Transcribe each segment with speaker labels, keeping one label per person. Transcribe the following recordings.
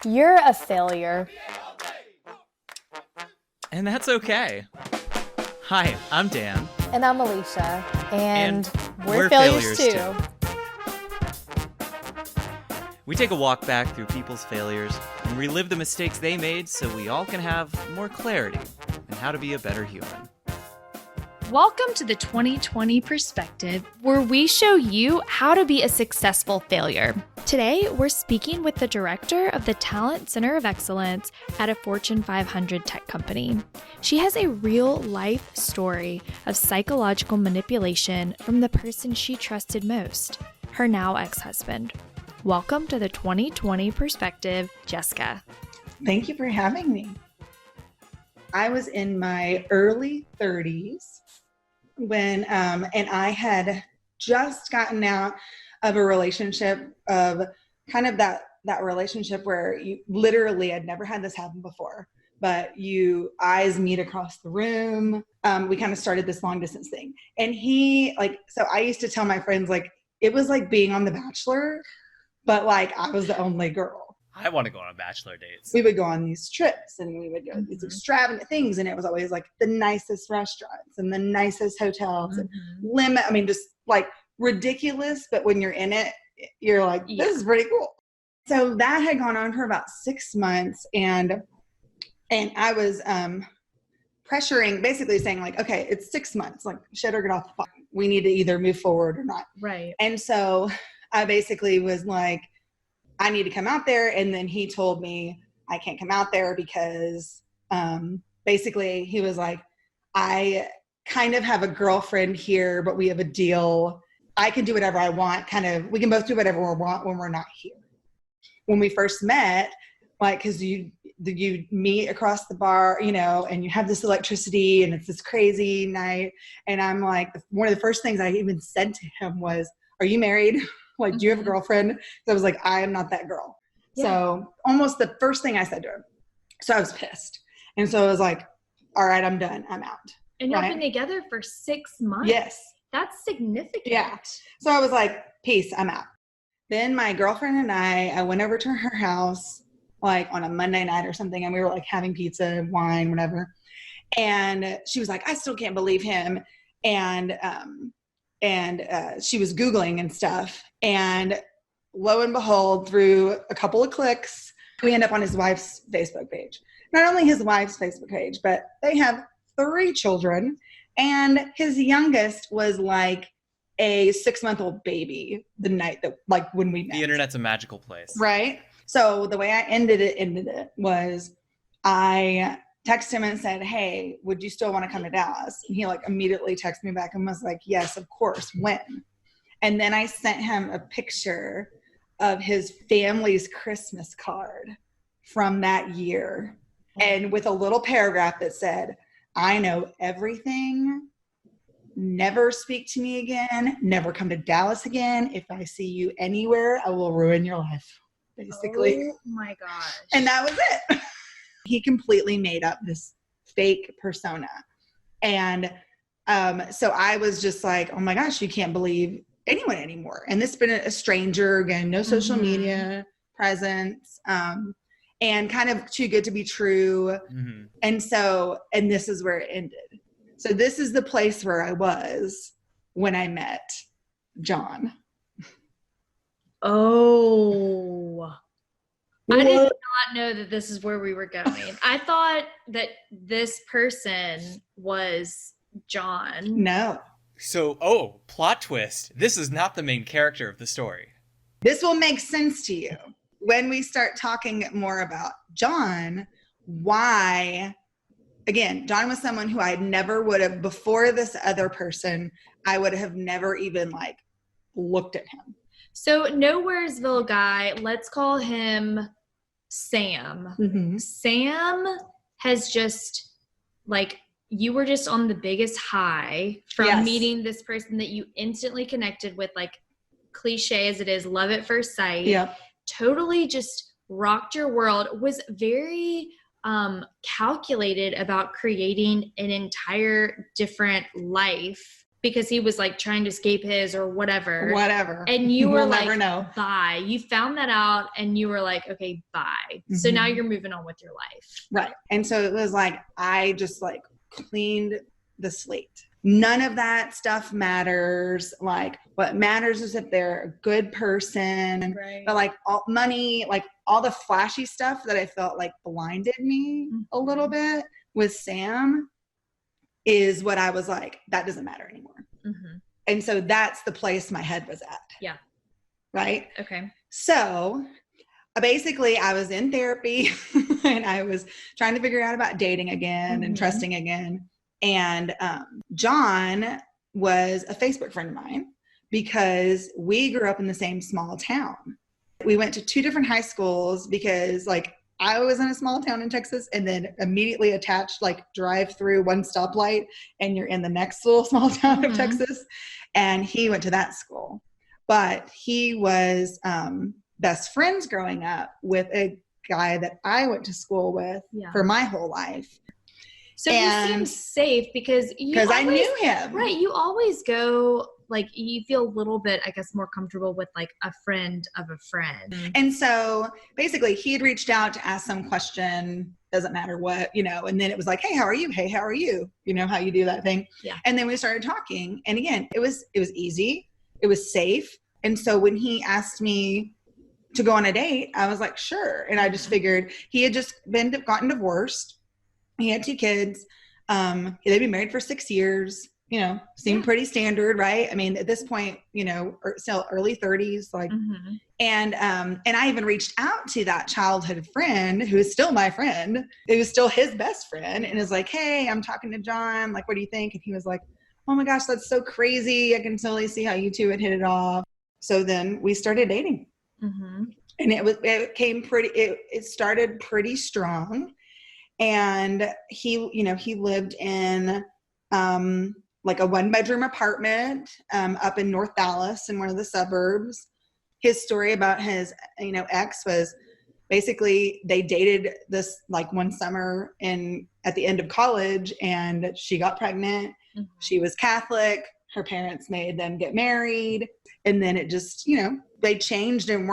Speaker 1: You're a failure.
Speaker 2: And that's okay. Hi, I'm Dan.
Speaker 1: And I'm Alicia. And we're
Speaker 2: failures
Speaker 1: too.
Speaker 2: We take a walk back through people's failures and relive the mistakes they made so we all can have more clarity in how to be a better human.
Speaker 3: Welcome to the 2020 Perspective, where we show you how to be a successful failure. Today, we're speaking with the director of the Talent Center of Excellence at a Fortune 500 tech company. She has a real-life story of psychological manipulation from the person she trusted most, her now ex-husband. Welcome to the 2020 Perspective, Jessica.
Speaker 4: Thank you for having me. I was in my early 30s when, and I had just gotten out of a relationship of kind of that relationship where you literally, I'd never had this happen before, but eyes meet across the room. We kind of started this long distance thing. And so I used to tell my friends, it was like being on The Bachelor, but I was the only girl.
Speaker 2: I want to go on bachelor dates.
Speaker 4: We would go on these trips and we would go to these extravagant things, and it was always the nicest restaurants and the nicest hotels and just ridiculous, but when you're in it, you're like, this is pretty cool. So that had gone on for about 6 months, and I was pressuring, basically saying okay, it's 6 months, shit or get off the phone. We need to either move forward or not.
Speaker 3: Right.
Speaker 4: And so I basically was like, I need to come out there. And then he told me I can't come out there because basically he was like, I kind of have a girlfriend here, but we have a deal. I can do whatever I want. We can both do whatever we want when we're not here. When we first met, because you meet across the bar, and you have this electricity and it's this crazy night. And I'm like, one of the first things I even said to him was, are you married? Do you have a girlfriend? So I was like, I am not that girl. Yeah. So almost the first thing I said to him. So I was pissed. And so I was like, all right, I'm done. I'm out.
Speaker 3: And you've been together for 6 months.
Speaker 4: Yes.
Speaker 3: That's significant.
Speaker 4: Yeah. So I was like, peace, I'm out. Then my girlfriend and I went over to her house on a Monday night or something. And we were having pizza, wine, whatever. And she was like, I still can't believe him. And she was Googling and stuff. And lo and behold, through a couple of clicks, we end up on his wife's Facebook page. Not only his wife's Facebook page, but they have 3 children. And his youngest was a 6-month-old baby the night that, when we met.
Speaker 2: The internet's a magical place.
Speaker 4: Right? So the way I ended it was I texted him and said, hey, would you still want to come to Dallas? And he immediately texted me back and was like, yes, of course. When? And then I sent him a picture of his family's Christmas card from that year. And with a little paragraph that said, I know everything. Never speak to me again. Never come to Dallas again. If I see you anywhere, I will ruin your life, basically.
Speaker 3: Oh my gosh.
Speaker 4: And that was it. He completely made up this fake persona. And so I was just like, oh my gosh, you can't believe anyone anymore. And this has been a stranger, again, no social media presence, and kind of too good to be true. Mm-hmm. And this is where it ended. So this is the place where I was when I met John.
Speaker 3: Oh. I did not know that this is where we were going. I thought that this person was John.
Speaker 4: No.
Speaker 2: So, plot twist. This is not the main character of the story.
Speaker 4: This will make sense to you when we start talking more about John. Why? Again, John was someone who I never would have, before this other person, I would have never even looked at him.
Speaker 3: So Nowheresville guy, let's call him Sam. Mm-hmm. Sam has just you were just on the biggest high from meeting this person that you instantly connected with, cliche as it is, love at first sight.
Speaker 4: Yeah.
Speaker 3: Totally just rocked your world, was very calculated about creating an entire different life because he was like trying to escape his or whatever.
Speaker 4: Whatever.
Speaker 3: And you were
Speaker 4: We'll
Speaker 3: like,
Speaker 4: never know.
Speaker 3: bye. You found that out and you were like, okay, bye. So now you're moving on with your life.
Speaker 4: Right. And so it was like, I just like cleaned the slate. None of that stuff matters. Like what matters is that they're a good person.
Speaker 3: Right.
Speaker 4: But like all money, like all the flashy stuff that I felt like blinded me a little bit with Sam is what I was like, that doesn't matter anymore. And so that's the place my head was at.
Speaker 3: Yeah.
Speaker 4: Right.
Speaker 3: Okay.
Speaker 4: So basically I was in therapy and I was trying to figure out about dating again and trusting again. And John was a Facebook friend of mine because we grew up in the same small town. We went to 2 different high schools because like I was in a small town in Texas and then immediately attached, like drive through one stoplight and you're in the next little small town of Texas. And he went to that school, but he was best friends growing up with a guy that I went to school with for my whole life.
Speaker 3: So you seem safe because
Speaker 4: I knew him.
Speaker 3: Right. You always go, like, you feel a little bit, I guess, more comfortable with like a friend of a friend.
Speaker 4: And so basically he had reached out to ask some question, doesn't matter what, you know, and then it was like, hey, how are you? Hey, how are you? You know how you do that thing.
Speaker 3: Yeah.
Speaker 4: And then we started talking. And again, it was easy. It was safe. And so when he asked me to go on a date, I was like, sure. And I just figured he had just gotten divorced. He had 2 kids. They'd been married for 6 years, you know, seemed pretty standard, right? I mean, at this point, you know, still early 30s, like, and I even reached out to that childhood friend who is still my friend. It was still his best friend and is like, hey, I'm talking to John. Like, what do you think? And he was like, oh my gosh, that's so crazy. I can totally see how you 2 would hit it off. So then we started dating and it started pretty strong. And he, you know, he lived in like a 1-bedroom apartment up in North Dallas in one of the suburbs. His story about his, you know, ex was basically they dated this like one summer at the end of college and she got pregnant. She was Catholic. Her parents made them get married. And then it just, you know, they changed and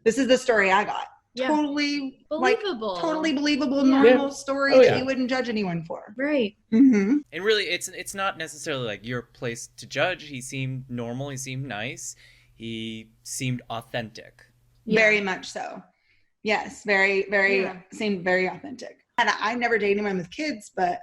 Speaker 4: this is the story I got.
Speaker 3: Yeah.
Speaker 4: Totally
Speaker 3: believable.
Speaker 4: Like, totally believable, normal story that you wouldn't judge anyone for.
Speaker 3: Right.
Speaker 2: And really, it's not necessarily like your place to judge. He seemed normal. He seemed nice. He seemed authentic.
Speaker 4: Very much so. Yes, very, very, seemed very authentic. And I never dated anyone with kids, but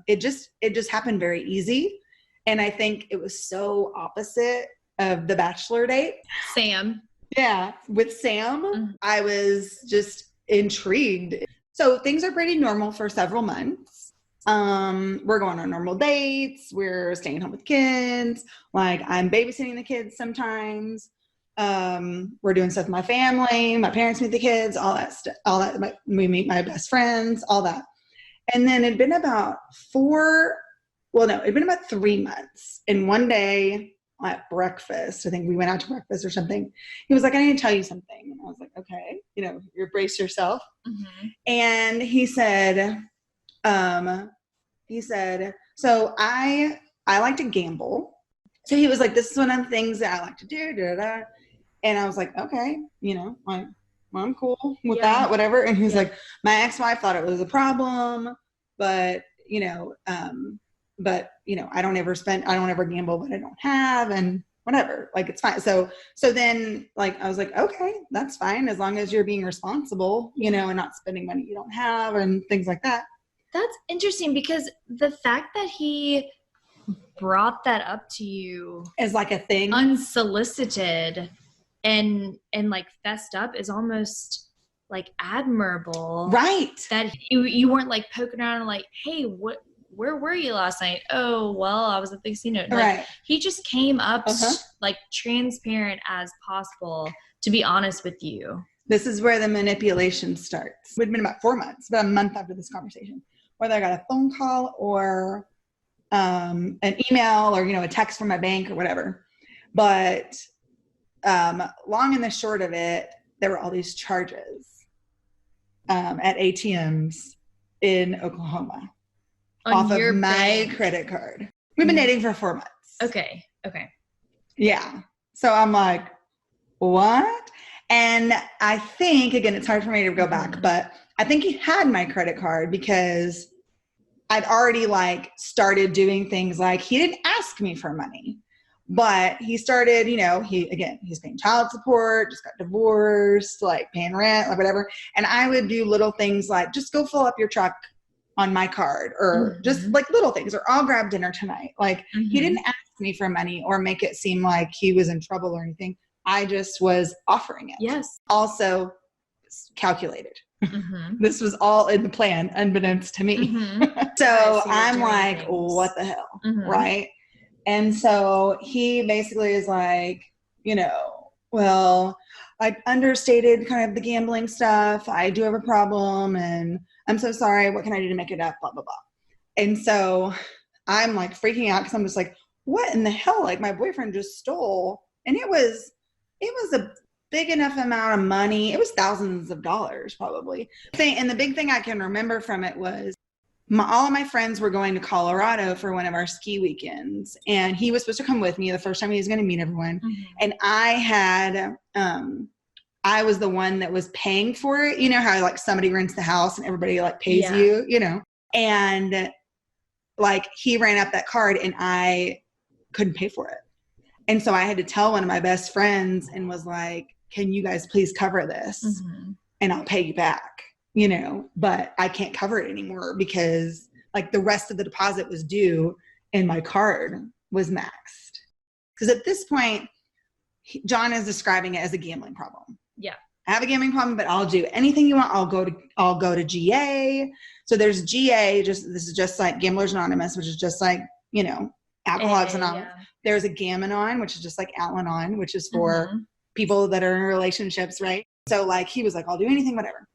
Speaker 4: it just happened very easy. And I think it was so opposite of the bachelor date.
Speaker 3: Sam.
Speaker 4: Yeah, with Sam, I was just intrigued. So things are pretty normal for several months. We're going on normal dates. We're staying home with kids. Like I'm babysitting the kids sometimes. We're doing stuff with my family. My parents meet the kids, all that stuff. We meet my best friends, all that. And then it'd been about 3 months. And one day, at breakfast, I think we went out to breakfast or something. He was like, I need to tell you something. And I was like, okay, you know, you brace yourself. And he said, so I like to gamble. So he was like, this is one of the things that I like to do. Da, da, da. And I was like, okay, you know, I'm cool with that, whatever. And he's like, my ex-wife thought it was a problem, but you know, I don't ever gamble what I don't have and whatever, like, it's fine. So then like, I was like, okay, that's fine. As long as you're being responsible, you know, and not spending money you don't have and things like that.
Speaker 3: That's interesting because the fact that he brought that up to you
Speaker 4: as like a thing
Speaker 3: unsolicited and like fessed up is almost like admirable.
Speaker 4: Right.
Speaker 3: That you weren't like poking around and like, hey, where were you last night? Oh, well, I was at the casino. Like,
Speaker 4: right.
Speaker 3: He just came up like transparent as possible, to be honest with you.
Speaker 4: This is where the manipulation starts. It had been about 4 months, about a month after this conversation, whether I got a phone call or an email or, you know, a text from my bank or whatever. But long and the short of it, there were all these charges at ATMs in Oklahoma off of my credit card. We've been dating for 4 months.
Speaker 3: Okay.
Speaker 4: Yeah. So I'm like, what? And I think, again, it's hard for me to go back, but I think he had my credit card because I'd already like started doing things like he didn't ask me for money, but he started, he's paying child support, just got divorced, like paying rent, like whatever. And I would do little things like just go fill up your truck on my card or just like little things, or I'll grab dinner tonight. Like he didn't ask me for money or make it seem like he was in trouble or anything. I just was offering it.
Speaker 3: Yes.
Speaker 4: Also calculated. This was all in the plan, unbeknownst to me. So I'm like, what the hell? Right. And so he basically is like, well, I understated kind of the gambling stuff. I do have a problem and I'm so sorry. What can I do to make it up? Blah, blah, blah. And so I'm like freaking out because I'm just like, what in the hell? Like my boyfriend just stole. And it was a big enough amount of money. It was thousands of dollars probably. And the big thing I can remember from it was all of my friends were going to Colorado for one of our ski weekends. And he was supposed to come with me the first time he was going to meet everyone. And I was the one that was paying for it. You know how like somebody rents the house and everybody like pays you, and like he ran up that card and I couldn't pay for it. And so I had to tell one of my best friends and was like, can you guys please cover this and I'll pay you back, but I can't cover it anymore because like the rest of the deposit was due and my card was maxed. Because at this point, John is describing it as a gambling problem. Yeah. I have a gambling problem, but I'll do anything you want. I'll go to GA. So there's GA, this is just like Gamblers Anonymous, which is just like, Alcoholics Anonymous. Yeah. There's a Gam-Anon, which is just like Al-Anon, which is for people that are in relationships, right? So like, he was like, I'll do anything, whatever.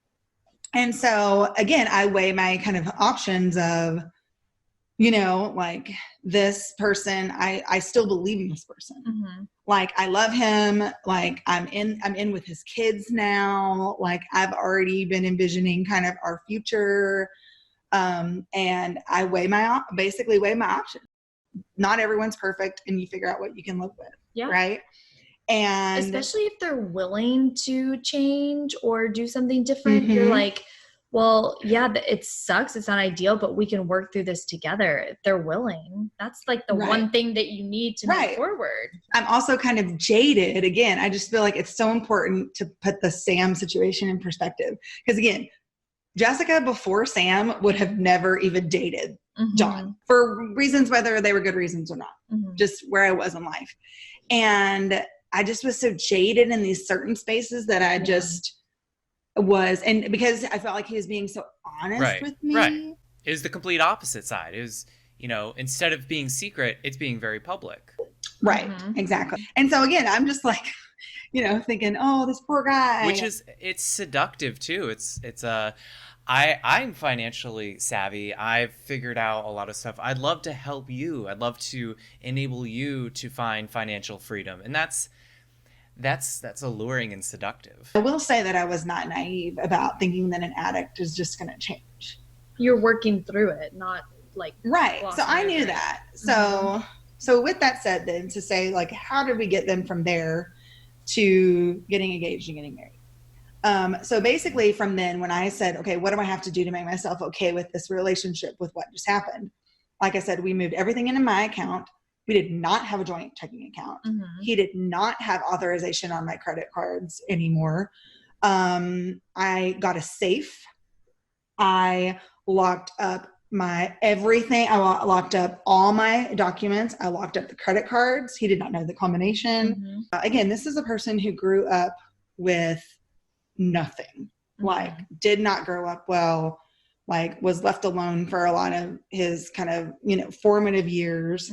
Speaker 4: And so again, I weigh my kind of options of, like this person, I still believe in this person. Like, I love him. Like I'm in with his kids now. Like I've already been envisioning kind of our future. And I basically weigh my options. Not everyone's perfect and you figure out what you can live with. Yeah. Right. And
Speaker 3: especially if they're willing to change or do something different, you're like, well, yeah, it sucks. It's not ideal, but we can work through this together. If they're willing, that's like the one thing that you need to move forward.
Speaker 4: I'm also kind of jaded. Again, I just feel like it's so important to put the Sam situation in perspective. Because again, Jessica before Sam would have never even dated John for reasons, whether they were good reasons or not, just where I was in life. And I just was so jaded in these certain spaces that I just was. And because I felt like he was being so honest with me.
Speaker 2: Right. It was the complete opposite side. It was, instead of being secret, it's being very public.
Speaker 4: Right. Exactly. And so again, I'm just like, thinking, oh, this poor guy.
Speaker 2: Which is, it's seductive too. I'm financially savvy. I've figured out a lot of stuff. I'd love to help you. I'd love to enable you to find financial freedom. And that's alluring and seductive.
Speaker 4: I will say that I was not naive about thinking that an addict is just going to change.
Speaker 3: You're working through it, not like.
Speaker 4: Right. So I knew that. So with that said, then to say like, how did we get them from there to getting engaged and getting married? So basically from then when I said, okay, what do I have to do to make myself okay with this relationship with what just happened? Like I said, we moved everything into my account. We did not have a joint checking account. He did not have authorization on my credit cards anymore. I got a safe. I locked up my everything. I locked up all my documents. I locked up the credit cards. He did not know the combination. Again, this is a person who grew up with nothing, like did not grow up well, like was left alone for a lot of his kind of, formative years.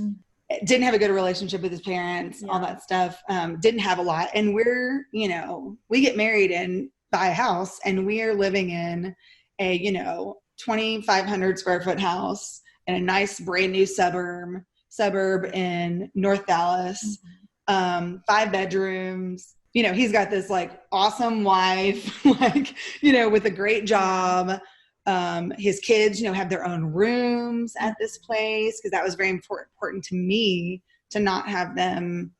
Speaker 4: Didn't have a good relationship with his parents, all that stuff. Didn't have a lot. And we're, we get married and buy a house and we are living in a, 2,500 square foot house in a nice brand new suburb in North Dallas, 5 bedrooms. He's got this like awesome wife, like, with a great job. His kids, have their own rooms at this place, because that was very important to me to not have them,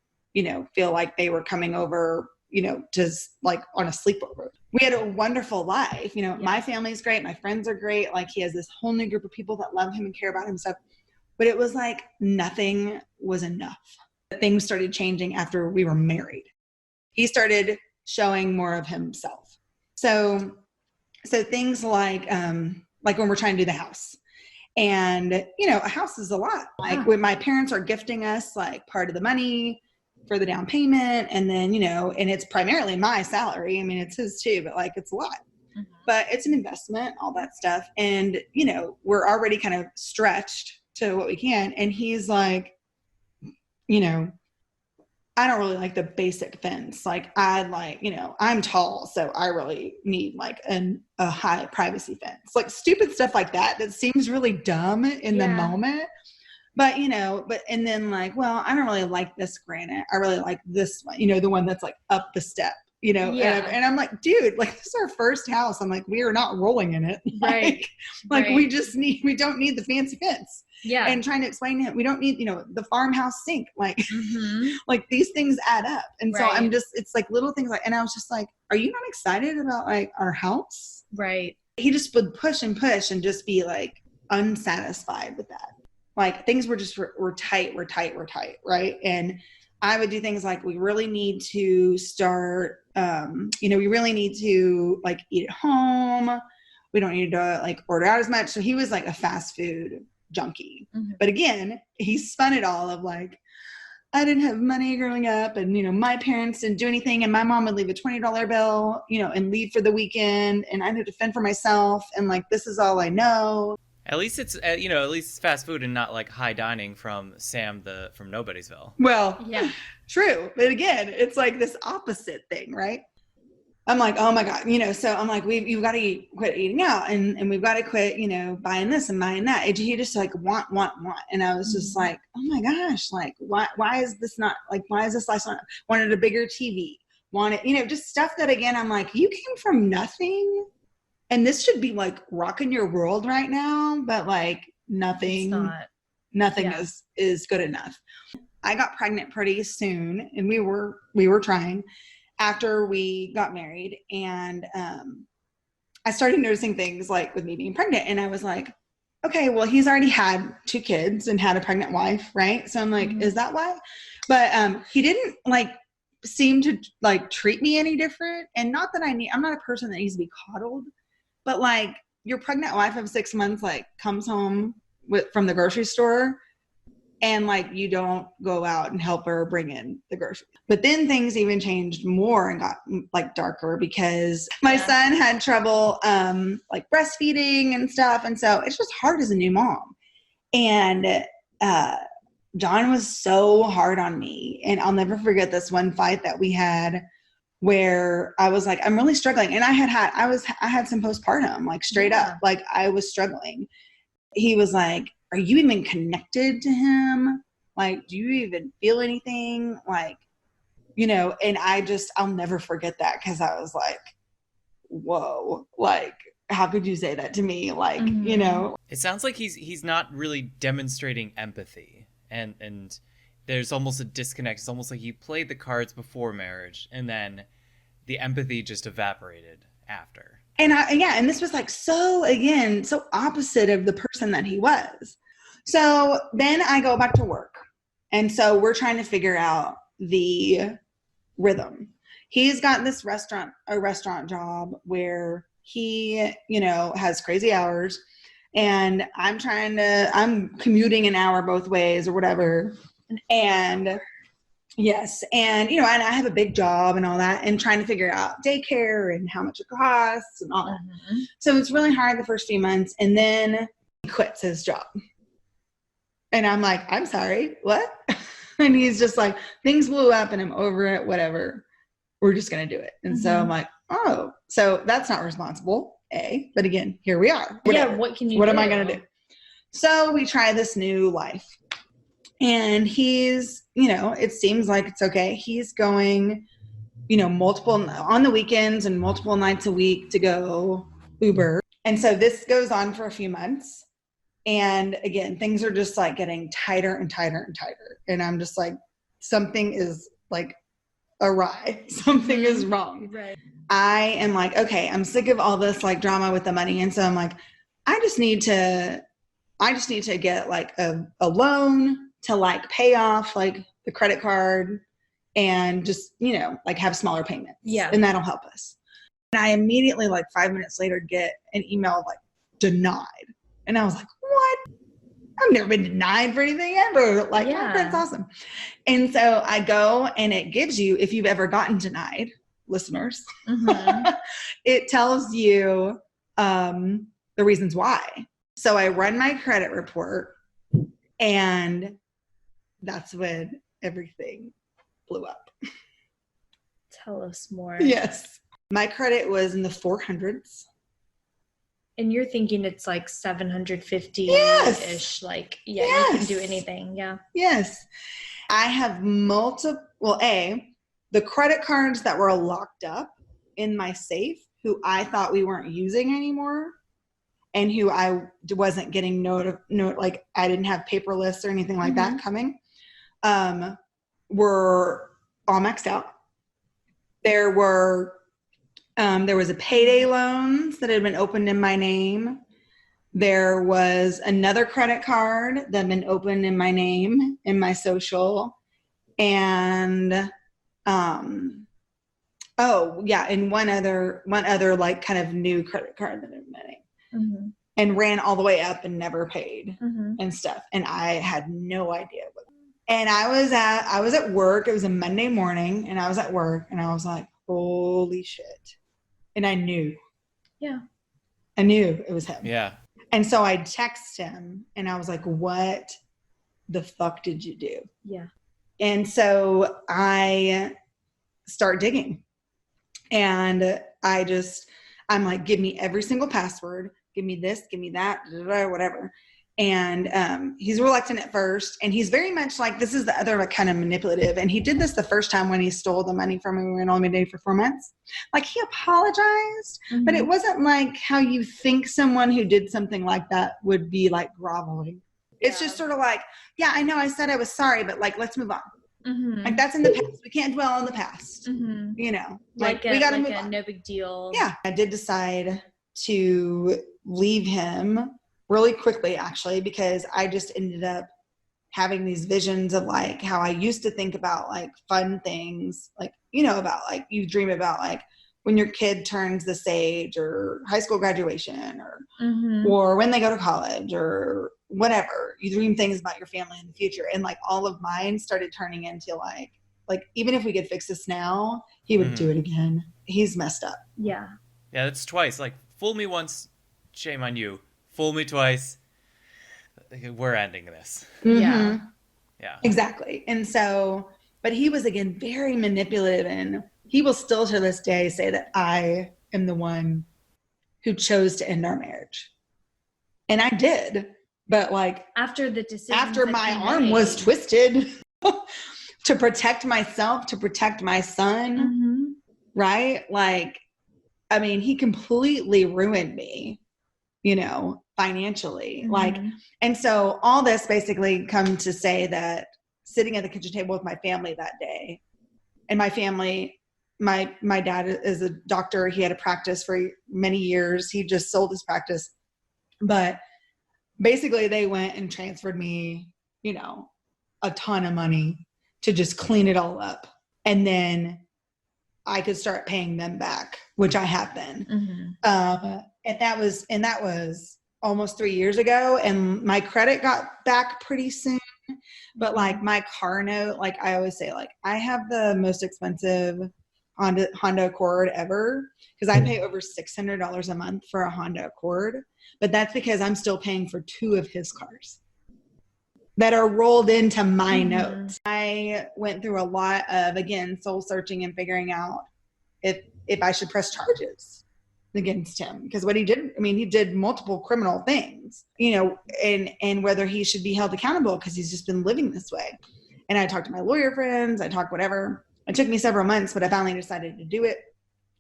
Speaker 4: feel like they were coming over, just like on a sleepover. We had a wonderful life. My family's great. My friends are great. Like, he has this whole new group of people that love him and care about him and stuff. But it was like nothing was enough. Things started changing after we were married. He started showing more of himself. So things like when we're trying to do the house, and a house is a lot. Like, when my parents are gifting us like part of the money for the down payment, and then and it's primarily my salary. I mean, it's his too, but like, it's a lot. Mm-hmm. But it's an investment, all that stuff, and we're already kind of stretched to what we can. And he's like, I don't really like the basic fence. Like, I'm tall, so I really need like a high privacy fence. Like, stupid stuff like that seems really dumb in the moment. But, and then like, well, I don't really like this granite. I really like this one, the one that's like up the step, and I'm like, dude, like, this is our first house. I'm like, we are not rolling in it.
Speaker 3: Right.
Speaker 4: Like, we don't need the fancy fence.
Speaker 3: Yeah.
Speaker 4: And trying to explain to him, we don't need, the farmhouse sink. Like, like, these things add up. And so it's like little things like, and I was just like, are you not excited about like our house?
Speaker 3: Right.
Speaker 4: He just would push and just be like unsatisfied with that. Like, things were just, we're tight. Right. And I would do things like, we really need to start, we really need to like eat at home. We don't need to like order out as much. So he was like a fast food junkie. Mm-hmm. But again, he spun it all of like, I didn't have money growing up, and my parents didn't do anything, and my mom would leave a $20 bill, and leave for the weekend, and I had to fend for myself, and like, this is all I know.
Speaker 2: At least it's at least it's fast food and not like high dining from Sam from Nobodiesville.
Speaker 4: Well, yeah, true. But again, it's like this opposite thing, right? I'm like, oh my God, so I'm like, you've got to quit eating out, and we've got to quit, buying this and buying that. And he just like want. And I was just like, oh my gosh, like, why is this not like, why is this life not, wanted a bigger TV, wanted, just stuff that, again, I'm like, you came from nothing, and this should be like rocking your world right now, but like nothing is good enough. I got pregnant pretty soon, and we were trying after we got married, and I started noticing things like with me being pregnant, and I was like, okay, well, he's already had 2 kids and had a pregnant wife, right? So I'm like, is that why? But he didn't like seem to like treat me any different. And not that I'm not a person that needs to be coddled, but like, your pregnant wife of 6 months like comes home from the grocery store, and like, you don't go out and help her bring in the groceries. But then things even changed more and got like darker, because my son had trouble like breastfeeding and stuff. And so it's just hard as a new mom. And John was so hard on me. And I'll never forget this one fight that we had where I was like, I'm really struggling. And I had some postpartum, like straight up, like I was struggling. He was like, are you even connected to him? Like, do you even feel anything? Like, and I'll never forget that, because I was like, whoa, like, how could you say that to me? Like,
Speaker 2: It sounds like he's not really demonstrating empathy, and there's almost a disconnect. It's almost like he played the cards before marriage, and then the empathy just evaporated after.
Speaker 4: And this was like, so opposite of the person that he was. So then I go back to work. And so we're trying to figure out the rhythm. He's got this restaurant job where he, has crazy hours, and I'm commuting an hour both ways or whatever. And yes. And, and I have a big job and all that, and trying to figure out daycare and how much it costs and all that. Mm-hmm. So it's really hard the first few months. And then he quits his job. And I'm like, I'm sorry, what? And he's just like, things blew up and I'm over it, whatever. We're just going to do it. And so I'm like, oh, so that's not responsible, but again, here we are. Whatever.
Speaker 3: Yeah, what can you
Speaker 4: What
Speaker 3: do?
Speaker 4: am I going to do? So we try this new life. And he's, it seems like it's okay. He's going, multiple on the weekends and multiple nights a week to go Uber. And so this goes on for a few months. And again, things are just like getting tighter and tighter and tighter. And I'm just like, something is like awry. Something is wrong.
Speaker 3: Right.
Speaker 4: I am like, okay, I'm sick of all this like drama with the money. And so I'm like, I just need to get like a loan to like pay off like the credit card and just, you know, like have smaller payments.
Speaker 3: Yeah.
Speaker 4: And that'll help us. And I immediately, like 5 minutes later, get an email of like denied. And I was like, what? I've never been denied for anything ever. Like, oh, that's awesome. And so I go and it gives you, if you've ever gotten denied, listeners, it tells you the reasons why. So I run my credit report and that's when everything blew up.
Speaker 3: Tell us more.
Speaker 4: Yes. My credit was in the 400s.
Speaker 3: And you're thinking it's like 750-ish,
Speaker 4: Yes.
Speaker 3: like, yeah,
Speaker 4: Yes.
Speaker 3: you can do anything. Yeah.
Speaker 4: Yes. I have the credit cards that were locked up in my safe, who I thought we weren't using anymore, and who I wasn't getting like I didn't have paper lists or anything like that coming, were all maxed out. There was a payday loans that had been opened in my name. There was another credit card that had been opened in my name, in my social. And, and one other like kind of new credit card that had been in my name. And ran all the way up and never paid and stuff. And I had no idea. And I was at work. It was a Monday morning and I was at work and I was like, holy shit. And I knew. Yeah. I knew it was him.
Speaker 2: Yeah.
Speaker 4: And so I texted him and I was like, what the fuck did you do?
Speaker 3: Yeah.
Speaker 4: And so I start digging and I'm like, give me every single password. Give me this, give me that, whatever. And he's reluctant at first. And he's very much like, this is the other like, kind of manipulative. And he did this the first time when he stole the money from me and only been dating for 4 months. Like he apologized, but it wasn't like how you think someone who did something like that would be like groveling. It's just sort of like, yeah, I know I said I was sorry, but like, let's move on. Like that's in the past. We can't dwell on the past. You know, like we got to move on.
Speaker 3: No big deal.
Speaker 4: Yeah. I did decide to leave him really quickly, actually, because I just ended up having these visions of like how I used to think about like fun things, like, you know, about like you dream about like when your kid turns this age or high school graduation or when they go to college or whatever. You dream things about your family in the future. And like all of mine started turning into like even if we could fix this now, he would do it again. He's messed up.
Speaker 3: Yeah.
Speaker 2: Yeah, that's twice. Like, fool me once, shame on you. Fool me twice, we're ending this.
Speaker 3: Yeah.
Speaker 2: Yeah.
Speaker 4: Exactly. And so, but he was again very manipulative, and he will still to this day say that I am the one who chose to end our marriage. And I did, but like
Speaker 3: after the decision,
Speaker 4: after my arm was twisted to protect myself, to protect my son, right? Like, I mean, he completely ruined me, you know, financially. Like, and so all this basically come to say that sitting at the kitchen table with my family that day, and my family, my dad is a doctor. He had a practice for many years. He just sold his practice, but basically they went and transferred me, you know, a ton of money to just clean it all up. And then I could start paying them back, which I have been. And that was almost 3 years ago. And my credit got back pretty soon. But like my car note, like I always say, like I have the most expensive Honda Accord ever, because I pay over $600 a month for a Honda Accord. But that's because I'm still paying for 2 of his cars that are rolled into my notes. I went through a lot of, again, soul searching and figuring out if I should press charges against him, because what he did, I mean, he did multiple criminal things, you know, and whether he should be held accountable because he's just been living this way. And I talked to my lawyer friends, I talked whatever. It took me several months, but I finally decided to do it.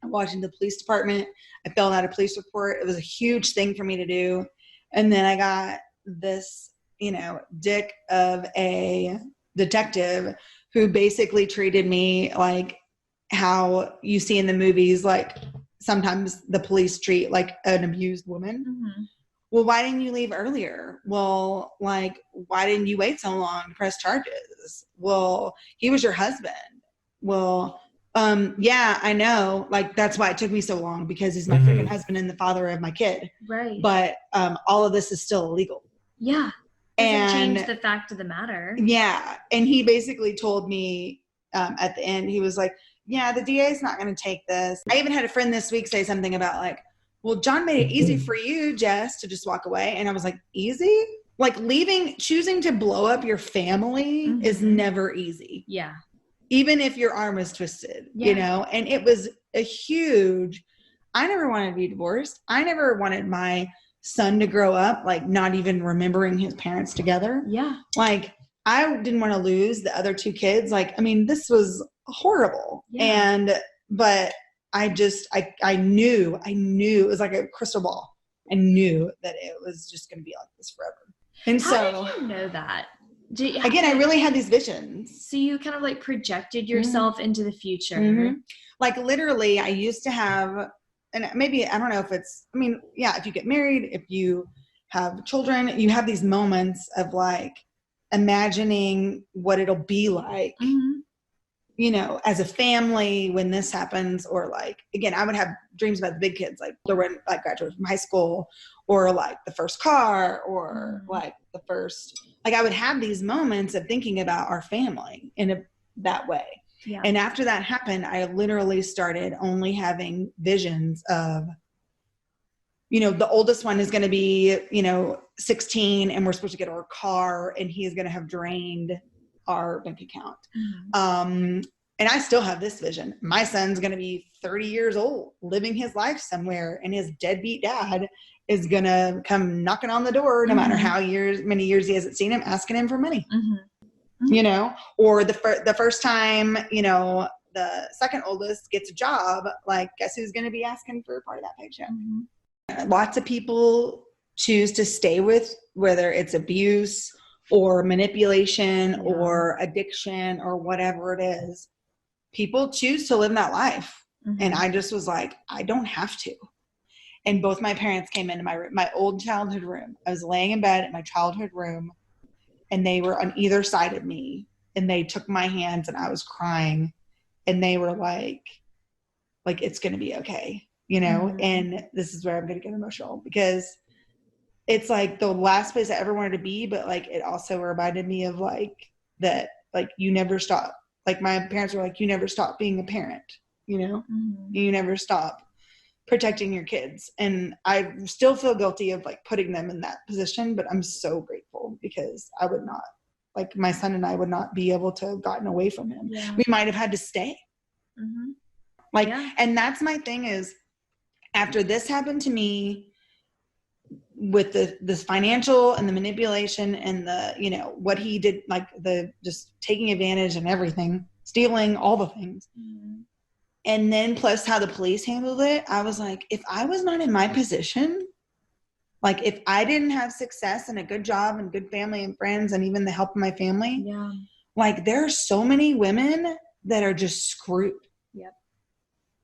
Speaker 4: I walked into the police department. I filled out a police report. It was a huge thing for me to do. And then I got this, dick of a detective who basically treated me like how you see in the movies, like sometimes the police treat like an abused woman.
Speaker 3: Mm-hmm.
Speaker 4: Well, why didn't you leave earlier? Well, like, why didn't you wait so long to press charges? Well, he was your husband. Well, yeah, I know. Like, that's why it took me so long, because he's my freaking husband and the father of my kid.
Speaker 3: Right.
Speaker 4: But all of this is still illegal.
Speaker 3: Yeah. Doesn't change the fact of the matter.
Speaker 4: Yeah. And he basically told me at the end, he was like, yeah, the DA is not going to take this. I even had a friend this week say something about like, well, John made it easy for you, Jess, to just walk away. And I was like, easy? Like choosing to blow up your family is never easy.
Speaker 3: Yeah.
Speaker 4: Even if your arm is twisted, and it was I never wanted to be divorced. I never wanted my son to grow up, like not even remembering his parents together.
Speaker 3: Yeah.
Speaker 4: Like I didn't want to lose the other two kids. Like, I mean, this was horrible.
Speaker 3: Yeah.
Speaker 4: But I knew it was like a crystal ball. I knew that it was just going to be like this forever. And
Speaker 3: How did you know that?
Speaker 4: I really had these visions.
Speaker 3: So you kind of like projected yourself into the future.
Speaker 4: Mm-hmm. Like literally I used to have, and maybe, I don't know if it's, I mean, yeah, if you get married, if you have children, you have these moments of like imagining what it'll be like, as a family when this happens, or like, again, I would have dreams about the big kids, like when like graduate from high school, or like the first car, or like the first, like I would have these moments of thinking about our family in that way.
Speaker 3: Yeah.
Speaker 4: And after that happened, I literally started only having visions of, the oldest one is going to be, 16, and we're supposed to get our car, and he is going to have drained our bank account. And I still have this vision. My son's going to be 30 years old, living his life somewhere, and his deadbeat dad is going to come knocking on the door, no matter how many years he hasn't seen him, asking him for money. Or the first time, the second oldest gets a job, like guess who's going to be asking for part of that paycheck? Lots of people choose to stay with, whether it's abuse or manipulation or addiction or whatever it is. People choose to live that life. And I just was like, I don't have to. And both my parents came into my room, my old childhood room. I was laying in bed in my childhood room, and they were on either side of me, and they took my hands, and I was crying, and they were like it's going to be okay, and this is where I'm going to get emotional, because it's like the last place I ever wanted to be, but like it also reminded me of like that, like you never stop. Like my parents were like, you never stop being a parent, you never stop protecting your kids. And I still feel guilty of like putting them in that position, but I'm so grateful, because I would not, like my son and I would not be able to have gotten away from him. Yeah. We might have had to stay. And that's my thing is, after this happened to me with this financial and the manipulation and the, what he did, like the just taking advantage and everything, stealing all the things. And then plus how the police handled it, I was like, if I was not in my position, like if I didn't have success and a good job and good family and friends and even the help of my family, like there are so many women that are just screwed.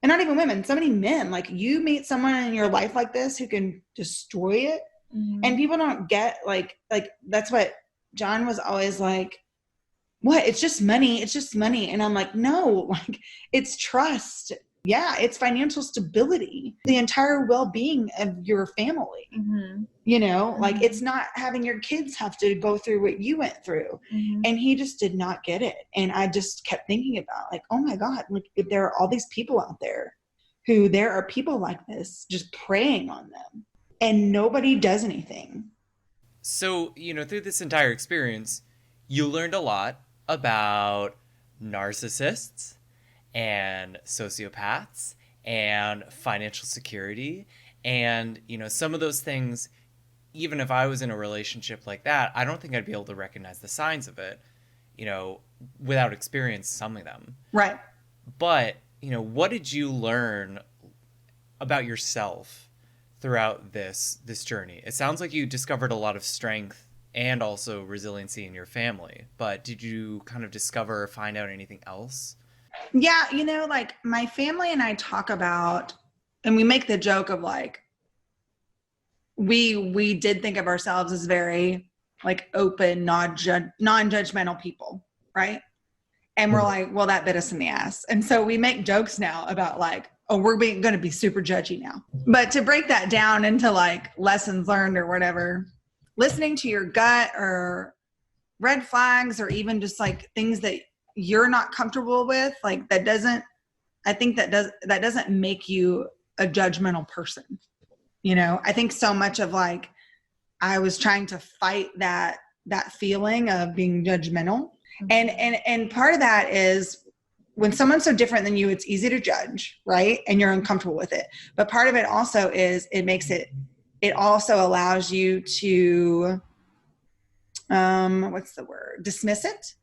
Speaker 4: And not even women, so many men. Like you meet someone in your life like this who can destroy it. And people don't get like that's what John was always like, what? It's just money. It's just money. And I'm like, no, like it's trust. Yeah, it's financial stability, the entire well-being of your family. Like it's not having your kids have to go through what you went through. And he just did not get it. And I just kept thinking about like, oh my God, like if there are all these people out there who there are people like this just preying on them and nobody does anything.
Speaker 2: So, through this entire experience, you learned a lot about narcissists and sociopaths and financial security. And, some of those things, even if I was in a relationship like that, I don't think I'd be able to recognize the signs of it, without experience, some of them.
Speaker 4: Right.
Speaker 2: But what did you learn about yourself throughout this journey? It sounds like you discovered a lot of strength and also resiliency in your family, but did you kind of discover or find out anything else?
Speaker 4: Yeah, like my family and I talk about, and we make the joke of like, we did think of ourselves as very like open, non-judgmental people, right? And we're like, well, that bit us in the ass. And so we make jokes now about like, oh, we're going to be super judgy now. But to break that down into like lessons learned or whatever, listening to your gut or red flags or even just like things that you're not comfortable with, like that doesn't make you a judgmental person. I think so much of like, I was trying to fight that feeling of being judgmental. And part of that is when someone's so different than you, it's easy to judge, right? And you're uncomfortable with it. But part of it also is it also allows you to, dismiss it,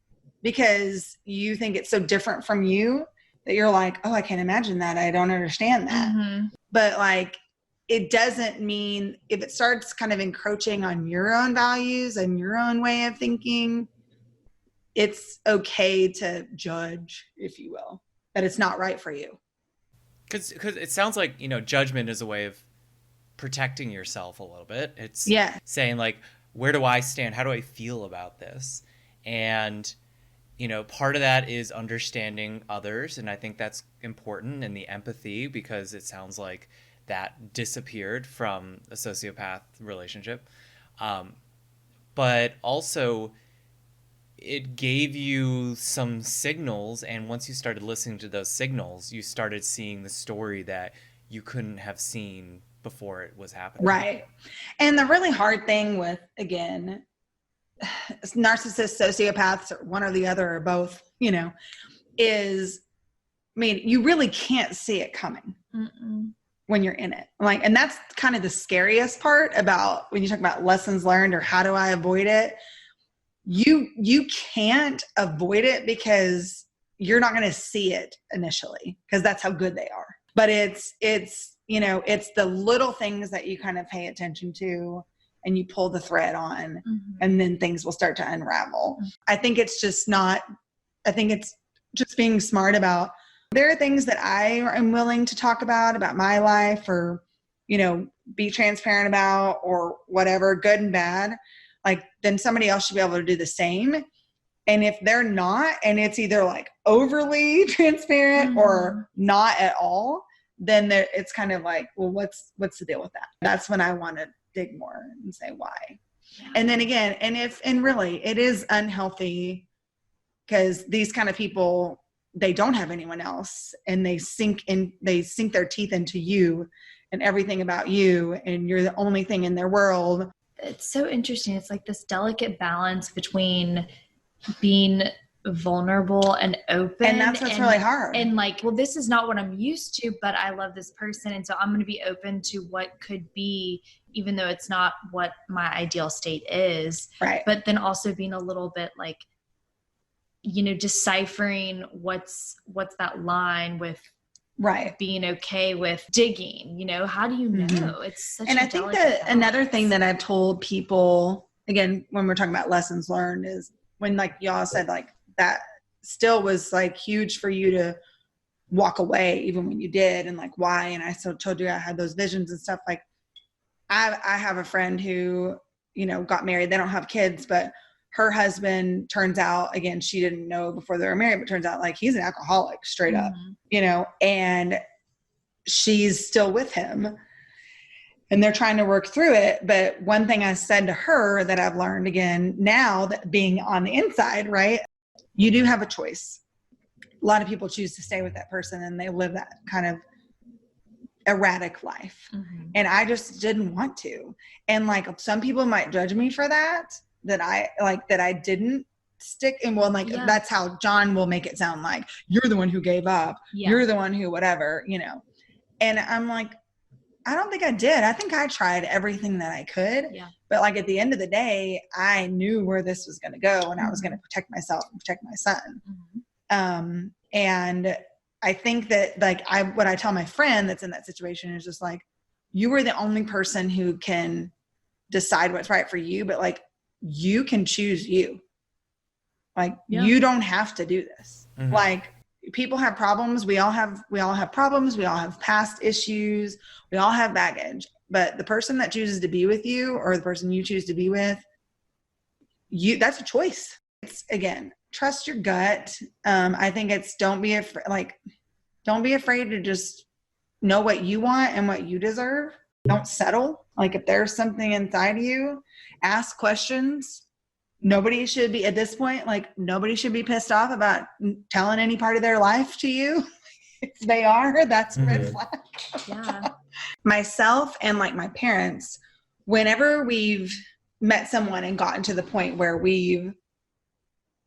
Speaker 4: because you think it's so different from you that you're like, oh, I can't imagine that. I don't understand that. Mm-hmm. But like, it doesn't mean if it starts kind of encroaching on your own values and your own way of thinking, it's okay to judge, if you will, that it's not right for you.
Speaker 2: Because it sounds like, judgment is a way of protecting yourself a little bit. It's saying like, where do I stand? How do I feel about this? And, part of that is understanding others. And I think that's important, and the empathy, because it sounds like that disappeared from a sociopath relationship. But also it gave you some signals. And once you started listening to those signals, you started seeing the story that you couldn't have seen before it was happening.
Speaker 4: Right. And the really hard thing with, again, narcissists, sociopaths, or one or the other or both, is, you really can't see it coming. Mm-mm. When you're in it. And that's kind of the scariest part about when you talk about lessons learned or how do I avoid it. You can't avoid it because you're not going to see it initially, because that's how good they are. But it's the little things that you kind of pay attention to and you pull the thread on, mm-hmm. and then things will start to unravel. Mm-hmm. I think it's just being smart about, there are things that I am willing to talk about my life, or, be transparent about, or whatever, good and bad. Like, then somebody else should be able to do the same. And if they're not, and it's either like overly transparent, mm-hmm. or not at all, then it's kind of like, well, what's the deal with that? That's when I want to dig more and say why. Yeah. And then again, and really it is unhealthy, because these kind of people, they don't have anyone else, and they sink their teeth into you and everything about you, and you're the only thing in their world.
Speaker 3: It's so interesting. It's like this delicate balance between being vulnerable and open.
Speaker 4: And that's what's really hard.
Speaker 3: And like, well, this is not what I'm used to, but I love this person. And so I'm going to be open to what could be, even though it's not what my ideal state is.
Speaker 4: Right.
Speaker 3: But then also being a little bit like, deciphering what's that line with
Speaker 4: right
Speaker 3: being okay with digging, how do you know? Mm-hmm. It's such
Speaker 4: and I think that balance. Another thing that I've told people, again, when we're talking about lessons learned, is when like y'all said like that still was like huge for you to walk away even when you did, and like why. And I still told you I had those visions and stuff. Like I have a friend who, got married. They don't have kids, but her husband, turns out, again, she didn't know before they were married, but turns out like he's an alcoholic straight up, and she's still with him, and they're trying to work through it. But one thing I said to her that I've learned, again, now that being on the inside, right, you do have a choice. A lot of people choose to stay with that person, and they live that kind of erratic life. Mm-hmm. And I just didn't want to. And like, some people might judge me for that I didn't stick. And well, like, that's how John will make it sound like you're the one who gave up. Yeah. You're the one who, whatever, and I'm like, I don't think I did. I think I tried everything that I could, but like at the end of the day, I knew where this was going to go, and I was going to protect myself and protect my son. Mm-hmm. And I think that like what I tell my friend that's in that situation is just like, you are the only person who can decide what's right for you, but like you can choose you. Like you don't have to do this. Like people have problems. We all have problems. We all have past issues. We all have baggage, but the person that chooses to be with you or the person you choose to be with, that's a choice. It's again, trust your gut. I think it's don't be afraid to just know what you want and what you deserve. Don't settle. Like if there's something inside you, ask questions. Nobody should be at this point, like nobody should be pissed off about telling any part of their life to you. If they are, that's a red flag.
Speaker 3: Yeah.
Speaker 4: Myself and like my parents, whenever we've met someone and gotten to the point where we've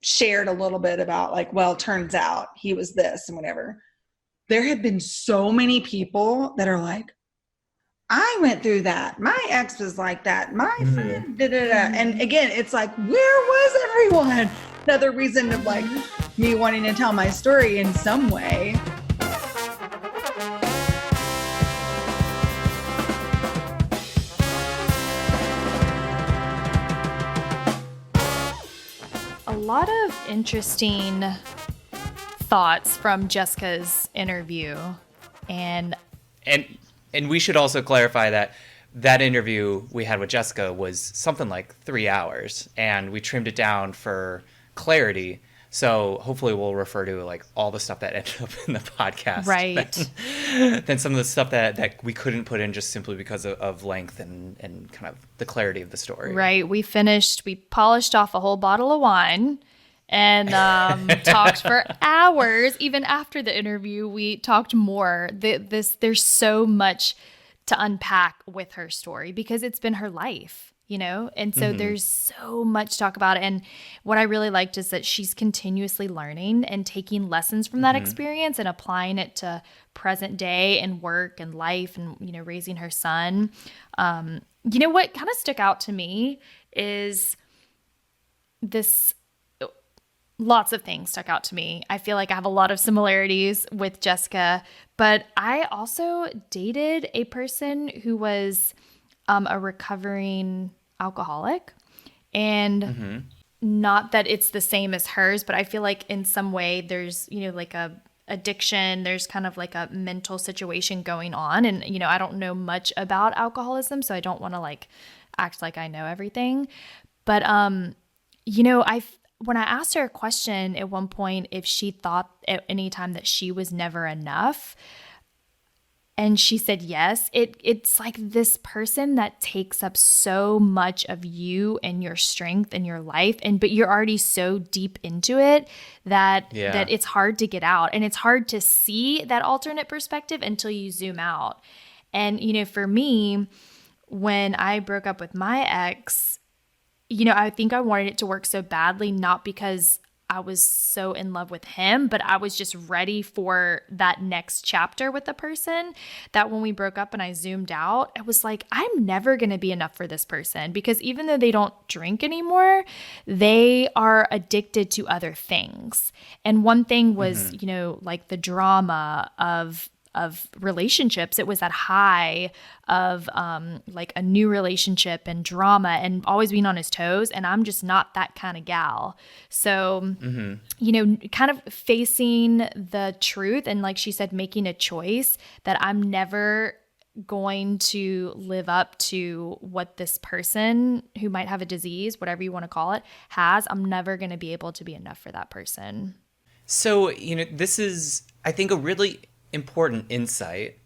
Speaker 4: shared a little bit about like, well, turns out he was this and whatever, there have been so many people that are like, I went through that. My ex was like that. My friend And again, it's like, where was everyone? Another reason of like me wanting to tell my story in some way.
Speaker 3: A lot of interesting thoughts from Jessica's interview. And
Speaker 2: we should also clarify that interview we had with Jessica was something like 3 hours, and we trimmed it down for clarity. So hopefully we'll refer to like all the stuff that ended up in the podcast.
Speaker 3: Right.
Speaker 2: Than some of the stuff that we couldn't put in just simply because of length and kind of the clarity of the story.
Speaker 3: Right. We polished off a whole bottle of wine and talked for hours. Even after the interview, we talked more. There's so much to unpack with her story because it's been her life, you know? And so there's so much to talk about. And what I really liked is that she's continuously learning and taking lessons from that experience and applying it to present day and work and life and, you know, raising her son. You know, what kind of stuck out to me is lots of things stuck out to me. I feel like I have a lot of similarities with Jessica, but I also dated a person who was a recovering alcoholic. And not that it's the same as hers, but I feel like in some way there's, you know, like a addiction, there's kind of like a mental situation going on. And, you know, I don't know much about alcoholism, so I don't want to like act like I know everything. But, you know, when I asked her a question at one point, if she thought at any time that she was never enough, and she said yes, it's like this person that takes up so much of you and your strength and your life, but you're already so deep into it that it's hard to get out, and it's hard to see that alternate perspective until you zoom out. And you know, for me, when I broke up with my ex, you know, I think I wanted it to work so badly, not because I was so in love with him, but I was just ready for that next chapter with the person, that when we broke up and I zoomed out, I was like, I'm never going to be enough for this person, because even though they don't drink anymore, they are addicted to other things. And one thing was, you know, like the drama of relationships. It was that high of like a new relationship and drama and always being on his toes. And I'm just not that kind of gal. So, you know, kind of facing the truth and, like she said, making a choice that I'm never going to live up to what this person who might have a disease, whatever you want to call it, has. I'm never going to be able to be enough for that person.
Speaker 2: So, you know, this is, I think, a really important insight.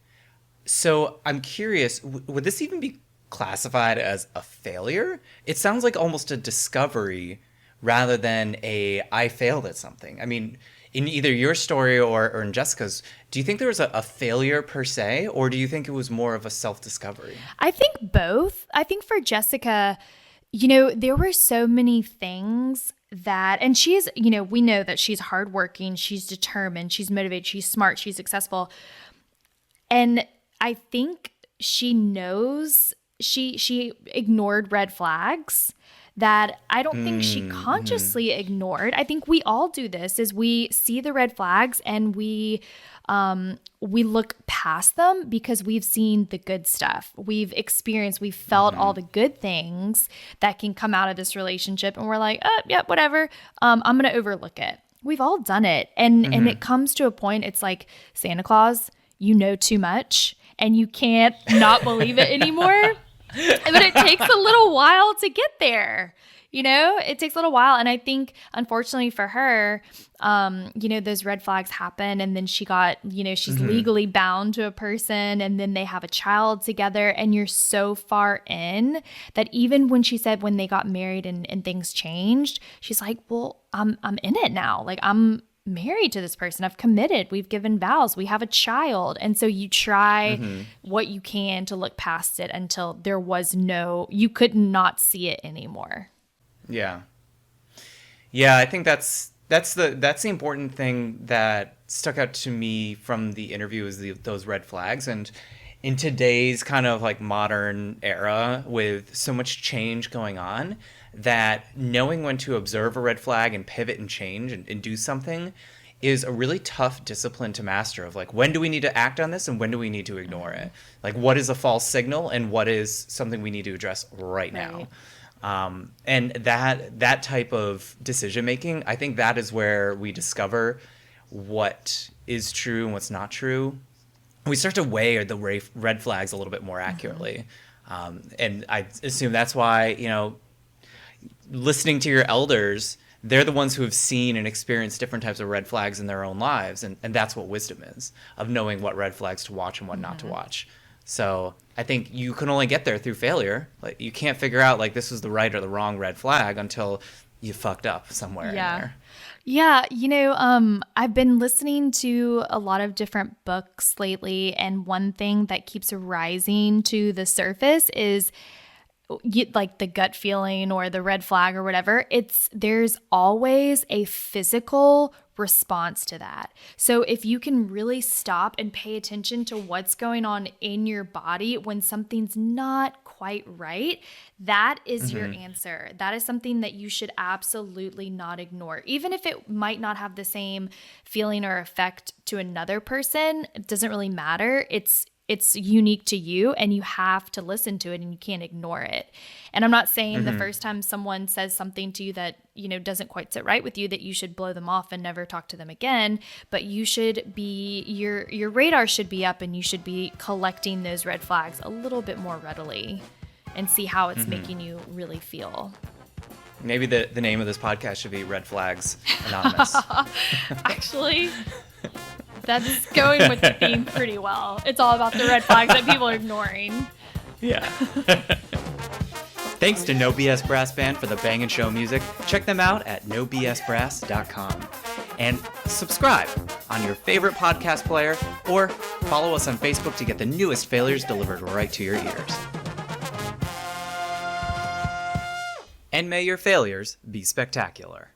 Speaker 2: So I'm curious, would this even be classified as a failure? It sounds like almost a discovery rather than I failed at something. I mean, in either your story or in Jessica's, do you think there was a failure per se, or do you think it was more of a self-discovery?
Speaker 3: I think both. I think for Jessica, you know, there were so many things and she's, you know, we know that she's hardworking, she's determined, she's motivated, she's smart, she's successful. And I think she knows she ignored red flags that I don't think she consciously ignored. I think we all do this, is we see the red flags and we look past them because we've seen the good stuff. We've felt all the good things that can come out of this relationship. And we're like, oh, yeah, whatever. I'm going to overlook it. We've all done it. And it comes to a point, it's like Santa Claus, you know too much and you can't not believe it anymore. But it takes a little while to get there. It takes a little while. And I think, unfortunately for her, those red flags happen. And then she got, she's legally bound to a person, and then they have a child together. And you're so far in that even when she said when they got married and things changed, she's like, well, I'm in it now. Like, I'm married to this person. I've committed. We've given vows. We have a child. And so you try what you can to look past it until you could not see it anymore.
Speaker 2: Yeah. Yeah, I think that's the important thing that stuck out to me from the interview, is those red flags. And in today's kind of like modern era with so much change going on, that knowing when to observe a red flag and pivot and change and do something is a really tough discipline to master, of like, when do we need to act on this and when do we need to ignore it? Like, what is a false signal and what is something we need to address right now? And that type of decision making, I think that is where we discover what is true and what's not true. We start to weigh the red flags a little bit more accurately. And I assume that's why, listening to your elders, they're the ones who have seen and experienced different types of red flags in their own lives. And that's what wisdom is, of knowing what red flags to watch and what not to watch. So I think you can only get there through failure. Like, you can't figure out like this was the right or the wrong red flag until you fucked up somewhere in there.
Speaker 3: Yeah. I've been listening to a lot of different books lately. And one thing that keeps rising to the surface is like the gut feeling or the red flag or whatever. There's always a physical response to that. So if you can really stop and pay attention to what's going on in your body when something's not quite right, that is your answer. That is something that you should absolutely not ignore. Even if it might not have the same feeling or effect to another person, it doesn't really matter. It's unique to you, and you have to listen to it and you can't ignore it. And I'm not saying the first time someone says something to you that, doesn't quite sit right with you, that you should blow them off and never talk to them again, but you should be, your radar should be up, and you should be collecting those red flags a little bit more readily and see how it's making you really feel.
Speaker 2: Maybe the name of this podcast should be Red Flags Anonymous.
Speaker 3: Actually, that's going with the theme pretty well. It's all about the red flags that people are ignoring.
Speaker 2: Yeah. Thanks to No BS Brass Band for the Bang & Show music. Check them out at nobsbrass.com. And subscribe on your favorite podcast player, or follow us on Facebook to get the newest failures delivered right to your ears. And may your failures be spectacular.